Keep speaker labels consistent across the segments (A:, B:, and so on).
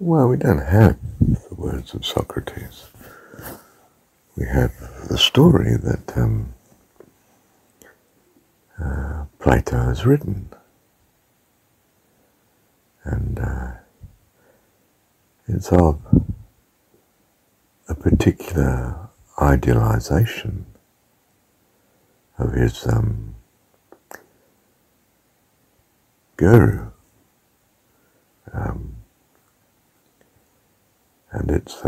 A: Well, we don't have the words of Socrates. We have the story that Plato has written, and it's of a particular idealization of his guru, and it's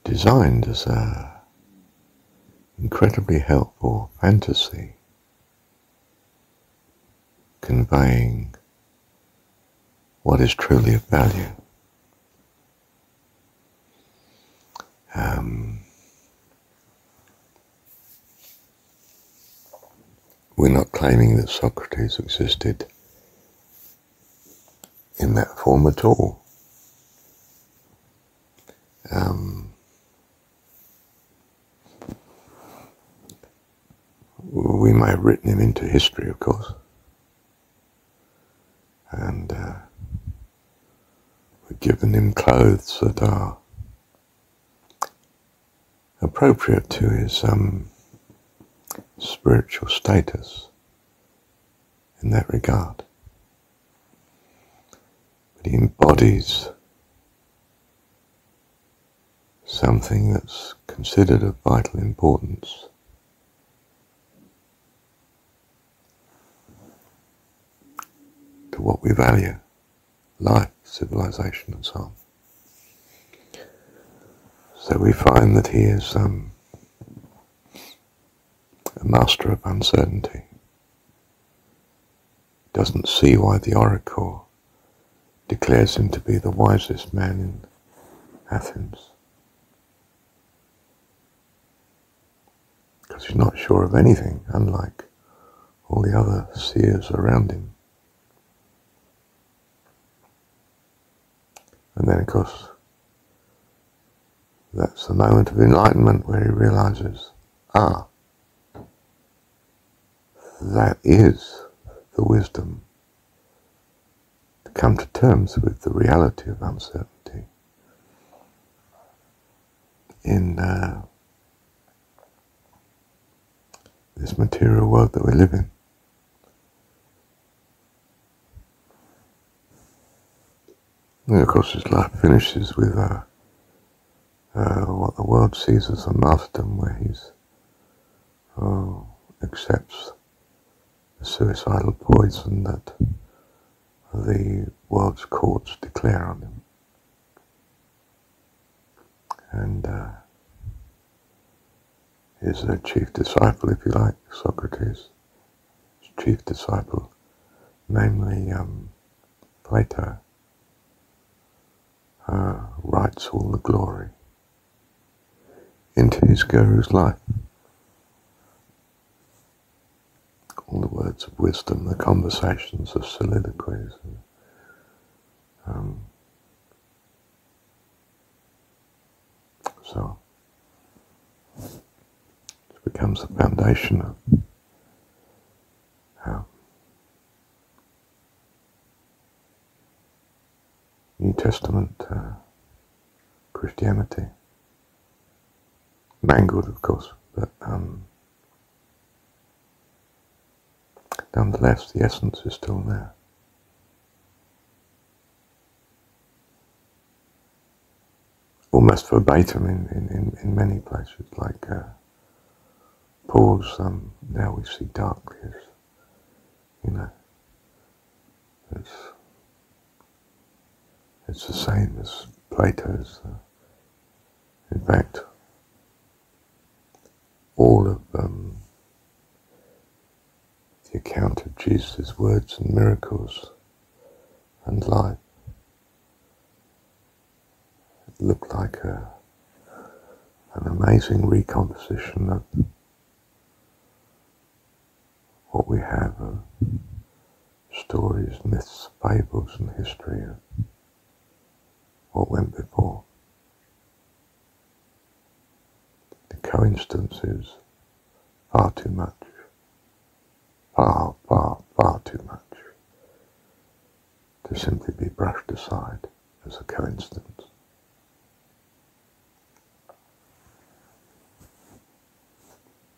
A: designed as a incredibly helpful fantasy conveying what is truly of value. We're not claiming that Socrates existed in that form at all. We may have written him into history, of course, and we've given him clothes that are appropriate to his spiritual status in that regard. But he embodies something that's considered of vital importance. To what we value, life, civilization, and so on. So we find that he is a master of uncertainty. Doesn't see why the oracle declares him to be the wisest man in Athens. Because he's not sure of anything, unlike all the other seers around him. And then, of course, that's the moment of enlightenment where he realizes, that is the wisdom to come to terms with the reality of uncertainty in this material world that we live in. And of course, his life finishes with what the world sees as a martyrdom, where he accepts the suicidal poison that the world's courts declare on him. And his chief disciple, if you like, Socrates, his chief disciple, namely Plato, writes all the glory into his guru's life. All the words of wisdom, the conversations of soliloquies. So it becomes the foundation of New Testament Christianity. Mangled, of course, but nonetheless the essence is still there. Almost verbatim in many places, like Paul's now we see darkly, it's the same as Plato's. In fact, all of the account of Jesus' words and miracles and life looked like an amazing recomposition of what we have of stories, myths, fables, and history of what went before. The coincidence is far too much. aside as a coincidence.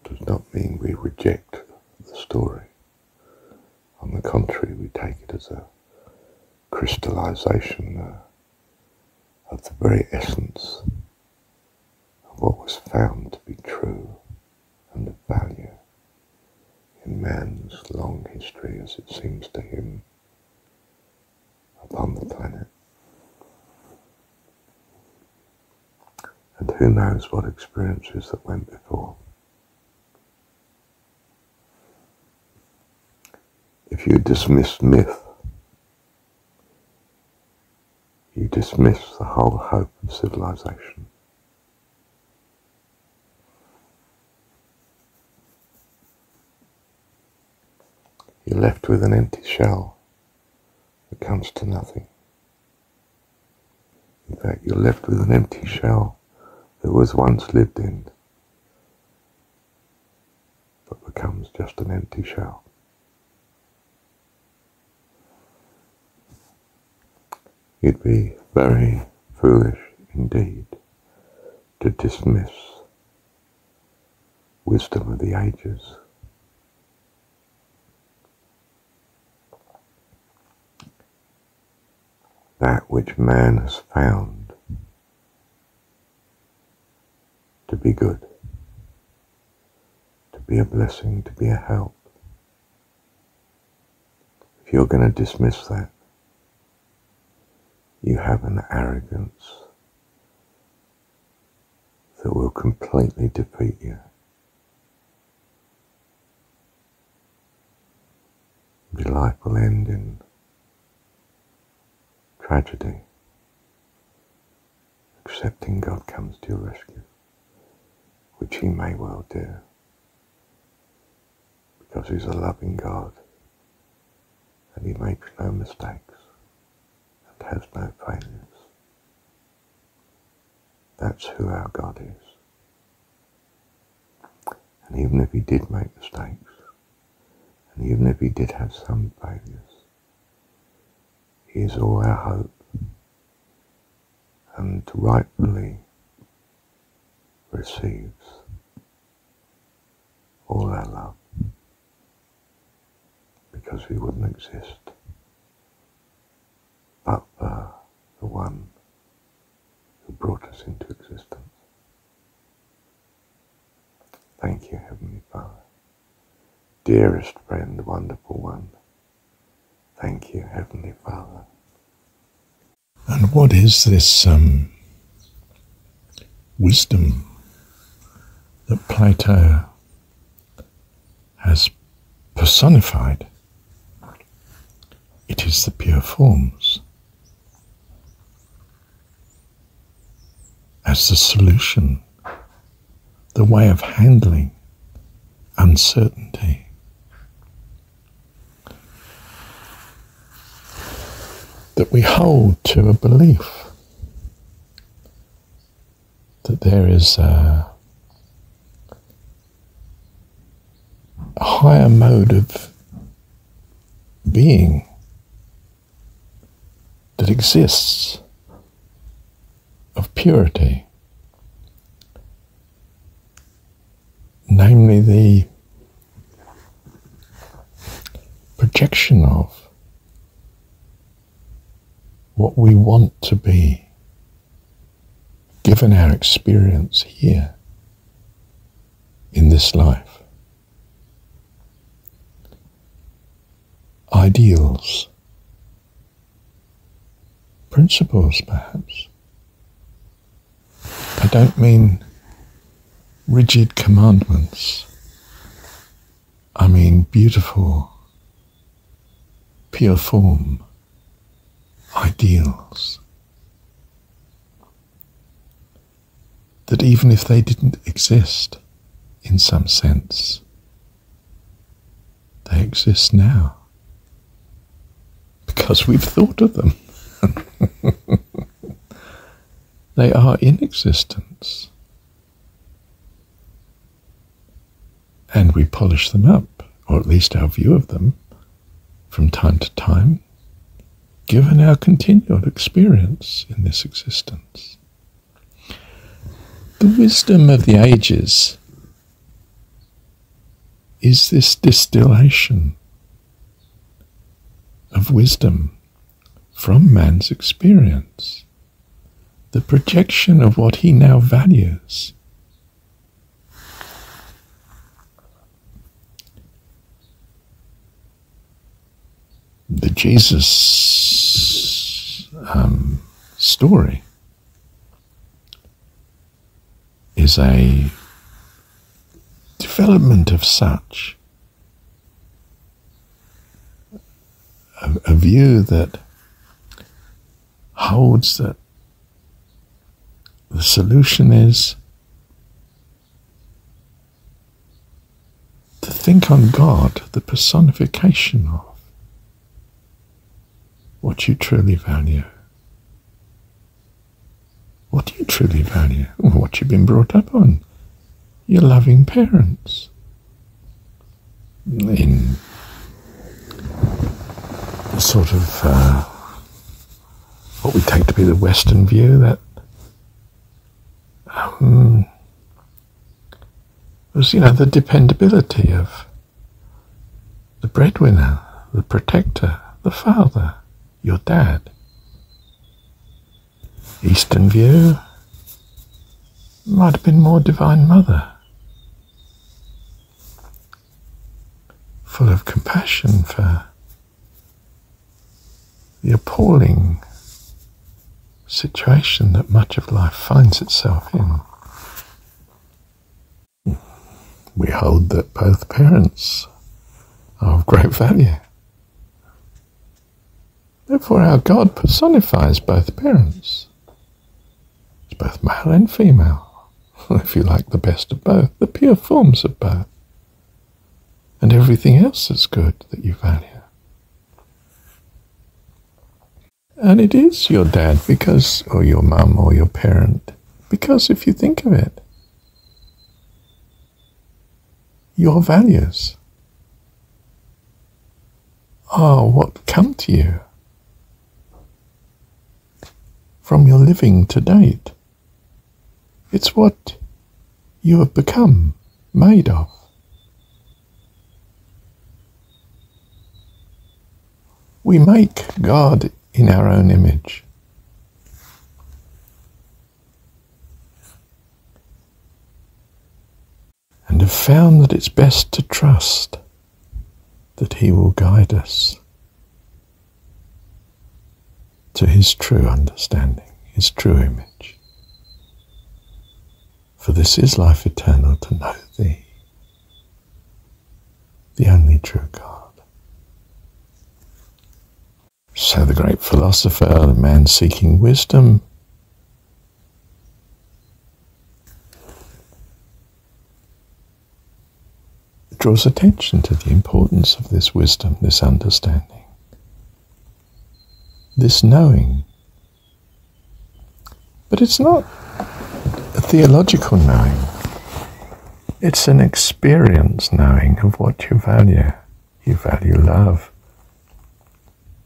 A: Does not mean we reject the story. On the contrary, we take it as a crystallization of the very essence of what was found to be true and of value in man's long history, as it seems to him, upon the planet. And who knows what experiences that went before. If you dismiss myth, you dismiss the whole hope of civilization. You're left with an empty shell that comes to nothing. In fact, you're left with an empty shell that was once lived in, but becomes just an empty shell. You'd be very foolish indeed to dismiss wisdom of the ages. That which man has found to be good, to be a blessing, to be a help. If you're going to dismiss that, you have an arrogance that will completely defeat you. Your life will end in tragedy. Accepting God comes to your rescue, which he may well do, because he's a loving God and he makes no mistakes and has no failures. That's who our God is. And even if he did make mistakes, and even if he did have some failures, he is all our hope and rightfully receives all our love, because we wouldn't exist but for the one who brought us into existence. Thank you, Heavenly Father. Dearest friend, wonderful one, thank you, Heavenly Father.
B: And what is this wisdom that Plato has personified? It is the pure forms as the solution, the way of handling uncertainty. That we hold to a belief that there is a higher mode of being that exists, of purity, namely the projection of what we want to be, given our experience here in this life. Ideals, principles perhaps. I don't mean rigid commandments. I mean beautiful, pure form ideals. That even if they didn't exist in some sense, they exist now because we've thought of them. They are in existence. And we polish them up, or at least our view of them, from time to time, given our continual experience in this existence. The wisdom of the ages is this distillation of wisdom from man's experience, the projection of what he now values. The Jesus story is a development of such a view that holds that the solution is to think on God, the personification of what you truly value. What do you truly value? What you've been brought up on. Your loving parents. In the sort of what we take to be the Western view, that was, the dependability of the breadwinner, the protector, the father, your dad. Eastern view might have been more Divine Mother, full of compassion for the appalling situation that much of life finds itself in. We hold that both parents are of great value. Therefore our God personifies both parents. It's both male and female, if you like, the best of both, the pure forms of both, and everything else is good that you value. And it is your dad because, or your mum or your parent, because if you think of it, your values are what come to you from your living to date. It's what you have become made of. We make God in our own image. And have found that it's best to trust that He will guide us to His true understanding, His true image. For this is life eternal, to know Thee, the only true God. So the great philosopher, the man seeking wisdom, draws attention to the importance of this wisdom, this understanding, this knowing. But it's not a theological knowing. It's an experience knowing of what you value. You value love,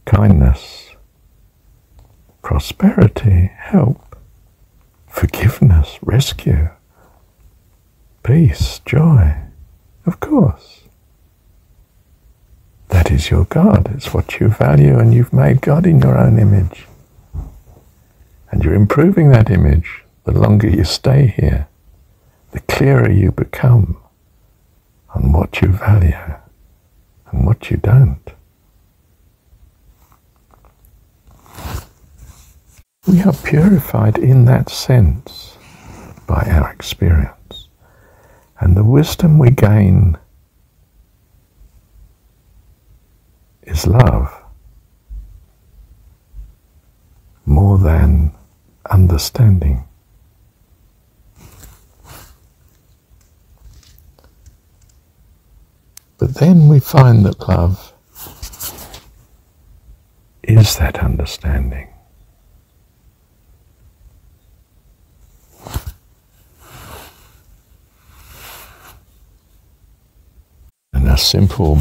B: kindness, prosperity, help, forgiveness, rescue, peace, joy. Of course. That is your God. It's what you value, and you've made God in your own image. And you're improving that image. The longer you stay here, the clearer you become on what you value and what you don't. We are purified in that sense by our experience. And the wisdom we gain is love more than understanding. But then we find that love is that understanding. In a simple,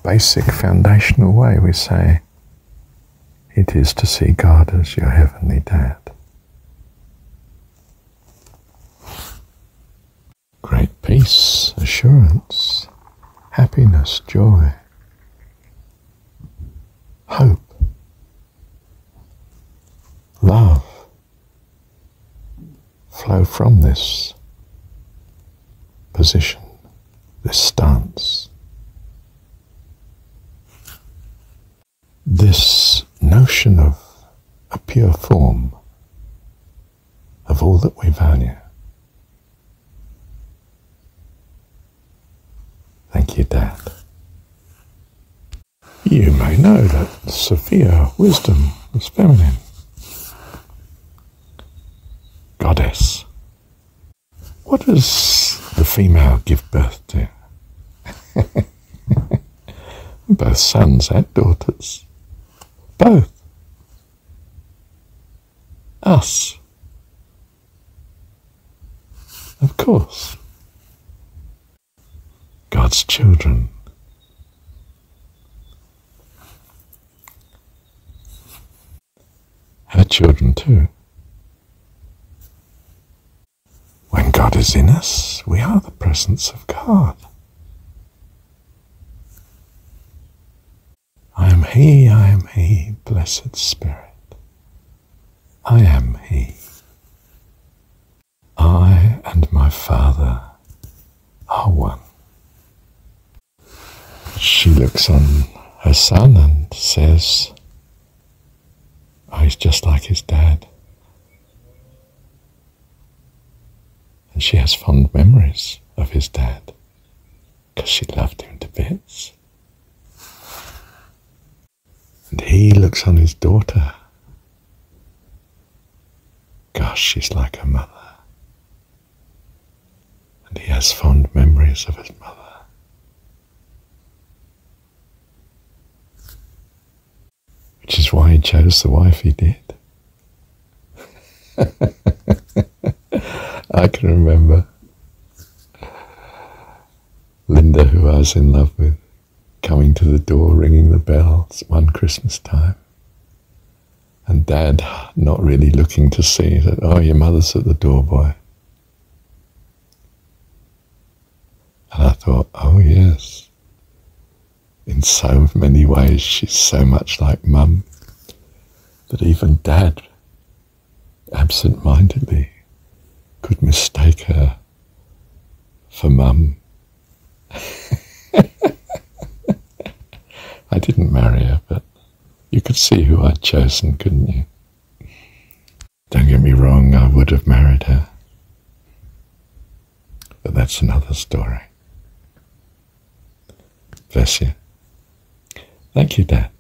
B: basic, foundational way, we say, it is to see God as your heavenly Dad. Great peace, assurance, happiness, joy, hope, love flow from this position, this stance. This notion of a pure form of all that we value. Thank you, Dad. You may know that sofeea, wisdom, is feminine. Goddess. What does the female give birth to? Both sons and daughters. Both. Us. Of course. God's children. Her children too. When God is in us, we are the presence of God. I am He, blessed Spirit. I am He. I and my Father are one. She looks on her son and says, oh, he's just like his dad. And she has fond memories of his dad because she loved him to bits. And he looks on his daughter. Gosh, she's like her mother. And he has fond memories of his mother. Which is why he chose the wife he did. I can remember Linda, who I was in love with, coming to the door, ringing the bells one Christmas time. And Dad, not really looking to see, said, oh, your mother's at the door, boy. And I thought, oh yes, in so many ways she's so much like Mum that even Dad, absent-mindedly, could mistake her for Mum. I didn't marry her, but you could see who I'd chosen, couldn't you? Don't get me wrong, I would have married her. But that's another story. Bless you. Thank you, Dad.